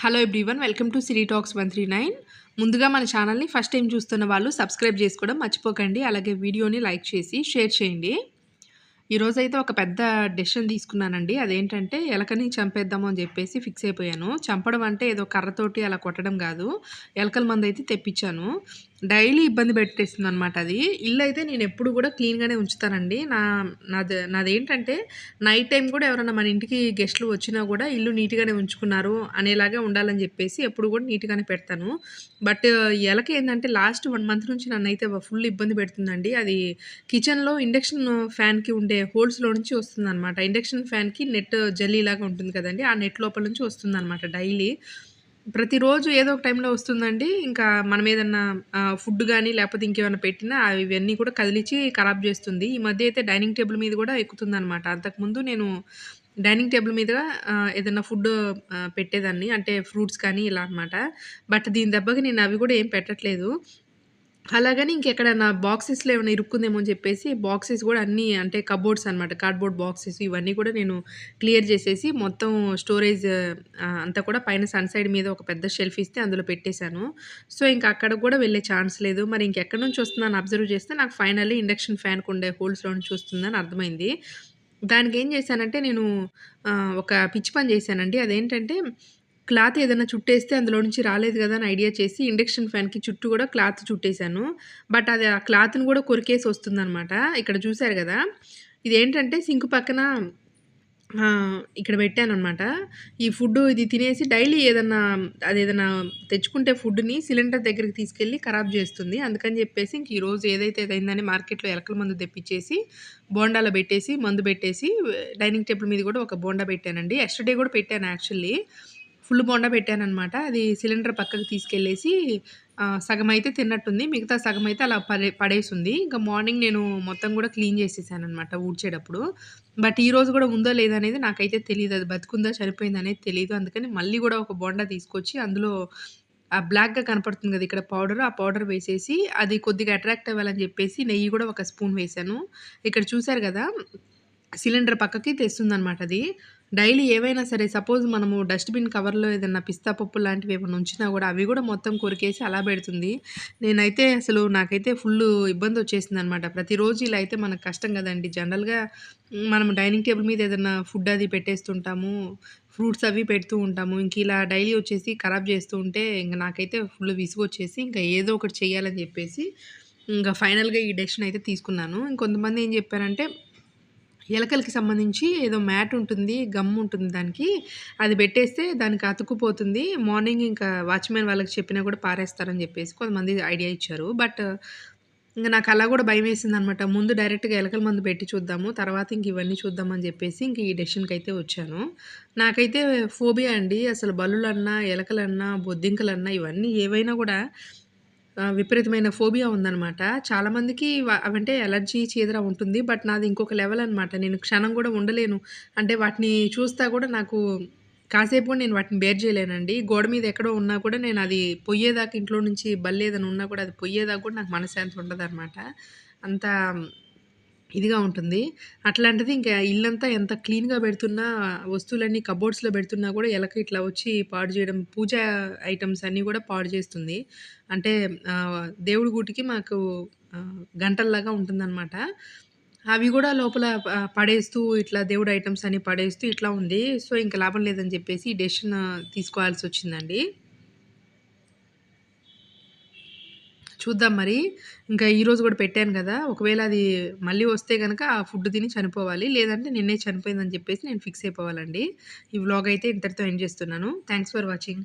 Hello everyone, welcome to Siri talks 139. ముందుగా మన ఛానల్ని ఫస్ట్ టైం చూస్తున్న వాళ్ళు సబ్స్క్రైబ్ చేసుకోవడం మర్చిపోకండి. అలాగే వీడియోని లైక్ చేసి షేర్ చేయండి. ఈరోజైతే ఒక పెద్ద డెసిషన్ తీసుకున్నానండి. అదేంటంటే ఎలకని చంపేద్దాము అని చెప్పేసి ఫిక్స్ అయిపోయాను. చంపడం అంటే ఏదో కర్రతోటి అలా కొట్టడం కాదు. ఎలకల మందైతే తెప్పించాను. డైలీ ఇబ్బంది పెట్టేస్తుందనమాట అది. ఇల్లయితే నేనెప్పుడు కూడా క్లీన్‌గానే ఉంచుతానండి. నాదేంటంటే నైట్ టైమ్ కూడా ఎవరైనా మన ఇంటికి గెస్ట్‌లు వచ్చినా కూడా ఇల్లు నీట్‌గానే ఉంచుకున్నారు అనేలాగా ఉండాలని చెప్పేసి ఎప్పుడు కూడా నీట్‌గానే పెడతాను. బట్ ఎలక ఏందంటే లాస్ట్ 1 మంత్ నుంచి నన్నైతే ఫుల్ ఇబ్బంది పెడుతుందండి. అది కిచెన్‌లో ఇండక్షన్ ఫ్యాన్‌కి ఉండే హోల్స్‌లో నుంచి వస్తుందనమాట. ఇండక్షన్ ఫ్యాన్‌కి నెట్ జల్లీలాగా ఉంటుంది కదండీ! ఆ నెట్ లోపల నుంచి వస్తుందనమాట డైలీ. ప్రతిరోజు ఏదో ఒక టైంలో వస్తుందండి. ఇంకా మనం ఏదన్నా ఫుడ్ గాని, లేపోతే ఇంకేమన్నా పెట్టినా ఇవన్నీ కూడా కదిలిచ్చి ఖరాబ్ జేస్తుంది. ఈ మధ్య అయితే డైనింగ్ టేబుల్ మీద గూడా ఎక్కుతుందనమాట. అంతకుముందు నేను డైనింగ్ టేబుల్ మీద ఏదన్నా ఫుడ్ పెట్టేదాన్ని. అంటే ఫ్రూట్స్ కానీ ఇలా అనమాట. బట్ దీని దెబ్బకి నేను అవి గూడా ఏం పెట్టట్లేదు. అలాగని ఇంకెక్కడన్నా బాక్సెస్‌లో ఏమైనా ఇరుక్కుందేమో అని చెప్పేసి బాక్సెస్ గూడా అన్నీ అంటే కబోర్డ్స్ అనమాట. కార్డ్‌బోర్డ్ బాక్సెస్ ఇవన్నీ కూడా నేను క్లియర్ చేసేసి మొత్తం స్టోరేజ్ అంతా కూడా పైన సన్ సైడ్ మీద ఒక పెద్ద షెల్ఫ్ ఇస్తే అందులో పెట్టేశాను. సో, ఇంక అక్కడికి గూడా వెళ్ళే ఛాన్స్ లేదు. మరి ఇంకెక్కడి నుంచి వస్తుందని అబ్జర్వ్ చేస్తే నాకు ఫైనల్లీ ఇండక్షన్ ఫ్యాన్‌కుండే హోల్స్‌లో నుంచి వస్తుందని అర్థమైంది. దానికేం చేశానంటే నేను ఒక పిచ్చి పని చేశానండి. అదేంటంటే క్లాత్ ఏదైనా చుట్టేస్తే అందులో నుంచి రాలేదు గదా! అని ఐడియా చేసి ఇండక్షన్ ఫ్యాన్‌కి చుట్టూ గూడా క్లాత్ చుట్టేసాను. బట్ అది ఆ క్లాత్‌ని గూడా కొరికేసి వస్తుందనమాట. ఇక్కడ చూసారు గదా! ఇదేంటంటే సింక్ పక్కన ఇక్కడ పెట్టాననమాట. ఈ ఫుడ్డు ఇది తినేసి డైలీ అదేదన్నా తెచ్చుకుంటే ఫుడ్‌ని సిలిండర్ దగ్గరికి తీసుకెళ్ళి ఖరాబ్ జేస్తుంది. అందుకని జెప్పేసి ఇంక ఈరోజు ఏదైతే ఇదయిందని మార్కెట్‌లో ఎలకల మందు తెప్పిచ్చేసి, బోండాలో బెట్టేసి, మందు బెట్టేసి డైనింగ్ టేబుల్ మీద గూడా ఒక బోండా పెట్టానండి. యెస్టర్‌డే గూడా పెట్టాను యాక్చువల్లీ. ఫుల్ బోండా పెట్టాననమాట. అది సిలిండర్ పక్కకు తీసుకెళ్ళేసి సగమైతే తిన్నట్టుంది. మిగతా సగమైతే అలా పడేసుంది. ఇంక మార్నింగ్ నేను మొత్తం గూడా క్లీన్ జేసేసాననమాట ఊడ్చేటప్పుడు. బట్ ఈరోజు గూడా ఉందో లేదో అనేది నాకైతే తెలీదు. అది బతికుందా, చనిపోయిందా అనేది తెలీదు. అందుకని మళ్ళీ గూడా ఒక బోండా తీసుకొచ్చి అందులో బ్లాక్‌గా కనపడుతుంది గదా! ఇక్కడ పౌడరు. ఆ పౌడర్ వేసేసి అది కొద్దిగా అట్రాక్ట్ అవ్వాలని జెప్పేసి నెయ్యి గూడా ఒక స్పూన్ వేశాను. ఇక్కడ చూసారు గదా! సిలిండర్ పక్కకి తెస్తుందనమాట అది. డైలీ ఏవైనా సరే సపోజ్ మనము డస్ట్‌బిన్ కవర్‌లో ఏదన్నా పిస్తా పప్పు లాంటివి ఏమన్నా ఉంచినా గూడా అవి గూడా మొత్తం కొరికేసి అలా బెడుతుంది. నేనైతే అసలు నాకైతే ఫుల్లు ఇబ్బందొచ్చేసిందనమాట. ప్రతిరోజు ఇలా అయితే మనకు కష్టం గదండీ! జనరల్‌గా మనం డైనింగ్ టేబుల్ మీద ఏదన్నా ఫుడ్ అది పెట్టేస్తుంటాము. ఫ్రూట్స్ అవి పెడుతూ ఉంటాము. ఇంక ఇలా డైలీ వచ్చేసి ఖరాబ్ జేస్తూ ఉంటే ఇంక నాకైతే ఫుల్ విసుగొచ్చేసి ఇంక ఏదో ఒకటి చేయాలని జెప్పేసి ఇంక ఫైనల్‌గా ఈ డెసిషన్ అయితే తీసుకున్నాను. ఇంకొంతమంది ఏం జెప్పారంటే ఎలకలకి సంబంధించి ఏదో మ్యాట్ ఉంటుంది, గమ్ ఉంటుంది దానికి. అది బెట్టేస్తే దానికి అతుక్కుపోతుంది. మార్నింగ్ ఇంకా వాచ్‌మెన్ వాళ్ళకి చెప్పినా గూడా పారేస్తారని జెప్పేసి కొంతమంది ఐడియా ఇచ్చారు. బట్ ఇంక నాకు అలా గూడా భయమేసిందనమాట. ముందు డైరెక్ట్‌గా ఎలకల మందు పెట్టి చూద్దాము. తర్వాత ఇంక ఇవన్నీ చూద్దామని జెప్పేసి ఇంక ఈ డెసిషన్‌కైతే వచ్చాను. నాకైతే ఫోబియా అండి. అసలు బల్లులన్నా, ఎలకలన్నా, బొద్దింకలన్నా ఇవన్నీ ఏవైనా గూడా విపరీతమైన ఫోబియా ఉందనమాట. చాలామందికి అవంటే అలర్జీ, చీదర ఉంటుంది. బట్ నాది ఇంకొక లెవెల్ అనమాట. నేను క్షణం గూడా ఉండలేను. అంటే వాటిని చూస్తా గూడా నాకు కాసేపు గూడా నేను వాటిని బేర్ జేయలేనండి. గోడ మీద ఎక్కడో ఉన్నా కూడా నేనది పొయ్యేదాకా ఇంట్లో నుంచి బల్లేదైనా ఉన్నా కూడా అది పొయ్యేదాకా కూడా నాకు మనశ్శాంతి ఉండదనమాట. అంత ఇదిగా ఉంటుంది. అట్లాంటిది ఇంకా ఇల్లంతా ఎంత క్లీన్‌గా బెడుతున్నా, వస్తువులన్నీ కబోర్డ్స్‌లో బెడుతున్నా గూడా ఎలక ఇట్లా వచ్చి పాడు జేయడం, పూజా ఐటెమ్స్ అన్నీ గూడా పాడు జేస్తుంది. అంటే దేవుడి గుడికి మాకు గంటల్లాగా ఉంటుందనమాట. అవి గూడా లోపల పడేస్తూ ఇట్లా దేవుడి ఐటెమ్స్ అన్నీ పడేస్తూ ఇట్లా ఉంది. సో, ఇంక లాభం లేదని జెప్పేసి ఈ డెసిషన్ తీసుకోవాల్సొచ్చిందండి. చూద్దాం మరి. ఇంకా ఈరోజు గూడా పెట్టాను గదా! ఒకవేళ అది మళ్ళీ వస్తే గనక ఆ ఫుడ్ తిని చనిపోవాలి. లేదంటే నిన్నే చనిపోయిందని జెప్పేసి నేను ఫిక్స్ అయిపోవాలండి. ఈ వ్లాగ్ అయితే ఇంతటితో ఎండ్ జేస్తున్నాను. Thanks for watching.